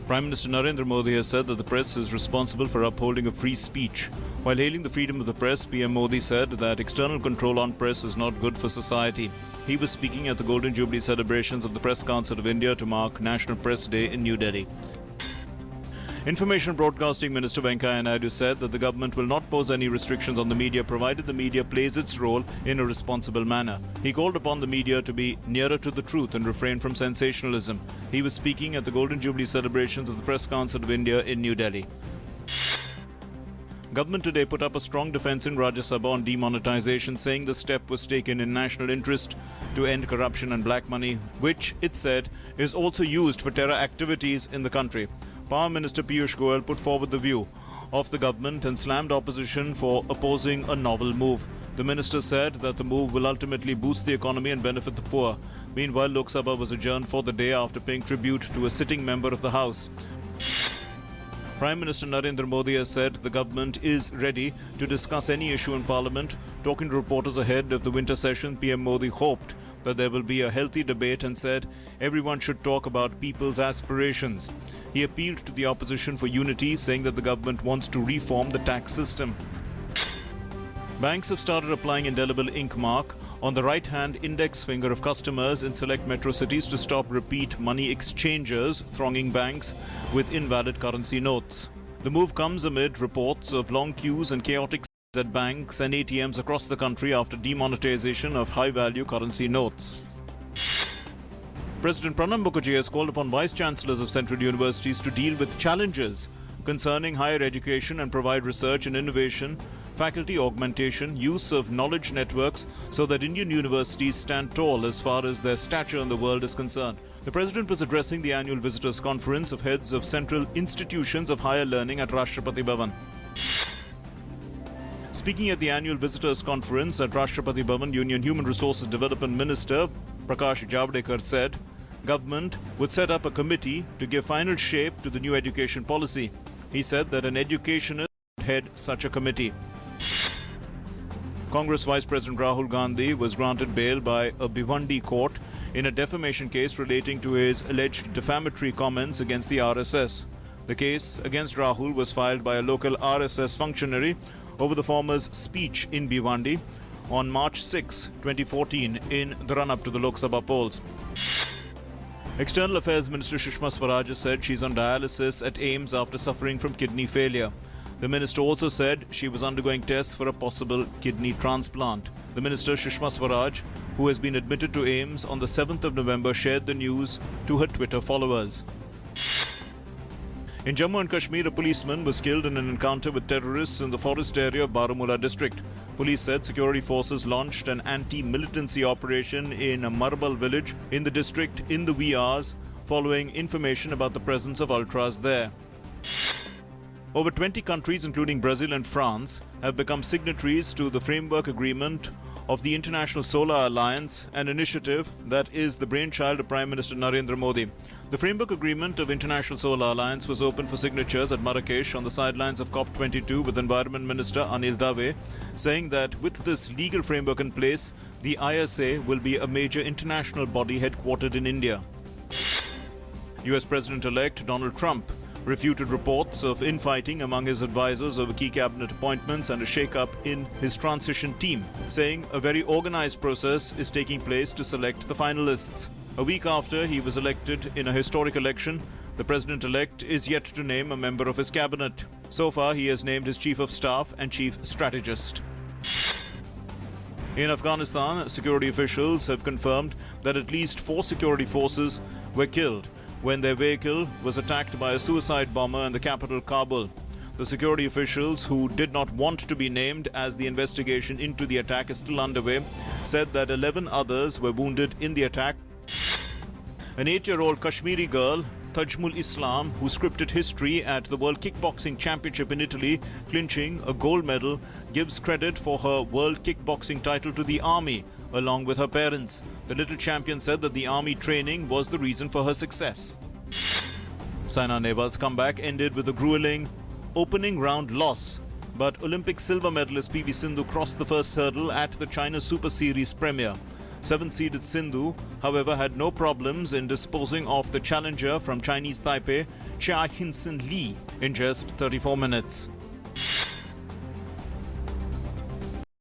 Prime Minister Narendra Modi has said that the press is responsible for upholding of free speech. While hailing the freedom of the press, PM Modi said that external control on press is not good for society. He was speaking at the Golden Jubilee celebrations of the Press Council of India to mark National Press Day in New Delhi. Information and Broadcasting Minister Venkaiah Naidu said that the government will not pose any restrictions on the media provided the media plays its role in a responsible manner. He called upon the media to be nearer to the truth and refrain from sensationalism. He was speaking at the Golden Jubilee celebrations of the Press Council of India in New Delhi. Government today put up a strong defence in Rajya Sabha on demonetization, saying the step was taken in national interest to end corruption and black money, which, it said, is also used for terror activities in the country. Power Minister Piyush Goyal put forward the view of the government and slammed opposition for opposing a novel move. The minister said that the move will ultimately boost the economy and benefit the poor. Meanwhile, Lok Sabha was adjourned for the day after paying tribute to a sitting member of the House. Prime Minister Narendra Modi has said the government is ready to discuss any issue in Parliament. Talking to reporters ahead of the winter session, PM Modi hoped that there will be a healthy debate and said everyone should talk about people's aspirations. He appealed to the opposition for unity, saying that the government wants to reform the tax system. Banks have started applying indelible ink mark on the right-hand index finger of customers in select metro cities to stop repeat money exchangers thronging banks with invalid currency notes. The move comes amid reports of long queues and chaotic at banks and ATMs across the country after demonetization of high-value currency notes. President Pranab Mukherjee has called upon vice-chancellors of central universities to deal with challenges concerning higher education and provide research and innovation, faculty augmentation, use of knowledge networks so that Indian universities stand tall as far as their stature in the world is concerned. The President was addressing the annual Visitors' Conference of Heads of Central Institutions of Higher Learning at Rashtrapati Bhavan. Speaking at the annual Visitors' Conference at Rashtrapati Bhavan, Union Human Resources Development Minister Prakash Javadekar said government would set up a committee to give final shape to the new education policy. He said that an educationist would head such a committee. Congress Vice President Rahul Gandhi was granted bail by a Bhiwandi court in a defamation case relating to his alleged defamatory comments against the RSS. The case against Rahul was filed by a local RSS functionary over the former's speech in Bhiwandi on March 6, 2014 in the run-up to the Lok Sabha polls. External Affairs Minister Sushma Swaraj said she's on dialysis at AIIMS after suffering from kidney failure. The minister also said she was undergoing tests for a possible kidney transplant. The minister Sushma Swaraj, who has been admitted to AIIMS on the 7th of November, shared the news to her Twitter followers. In Jammu and Kashmir, a policeman was killed in an encounter with terrorists in the forest area of Baramulla district. Police said security forces launched an anti-militancy operation in a Marbal village in the district in the wee hours, following information about the presence of ultras there. Over 20 countries, including Brazil and France, have become signatories to the Framework Agreement of the International Solar Alliance, an initiative that is the brainchild of Prime Minister Narendra Modi. The Framework Agreement of International Solar Alliance was opened for signatures at Marrakesh on the sidelines of COP22 with Environment Minister Anil Dave, saying that with this legal framework in place, the ISA will be a major international body headquartered in India. US President-elect Donald Trump refuted reports of infighting among his advisors over key cabinet appointments and a shake-up in his transition team, saying a very organized process is taking place to select the finalists. A week after he was elected in a historic election, the president-elect is yet to name a member of his cabinet. So far, he has named his chief of staff and chief strategist. In Afghanistan, security officials have confirmed that at least 4 security forces were killed when their vehicle was attacked by a suicide bomber in the capital Kabul. The security officials, who did not want to be named as the investigation into the attack is still underway, said that 11 others were wounded in the attack. An 8-year-old Kashmiri girl, Tajmul Islam, who scripted history at the World Kickboxing Championship in Italy, clinching a gold medal, gives credit for her World Kickboxing title to the army, along with her parents. The little champion said that the army training was the reason for her success. Saina Nehwal's comeback ended with a grueling opening round loss, but Olympic silver medalist PV Sindhu crossed the first hurdle at the China Super Series premiere. Seven-seeded Sindhu, however, had no problems in disposing of the challenger from Chinese Taipei, Chia Hinson Lee, in just 34 minutes.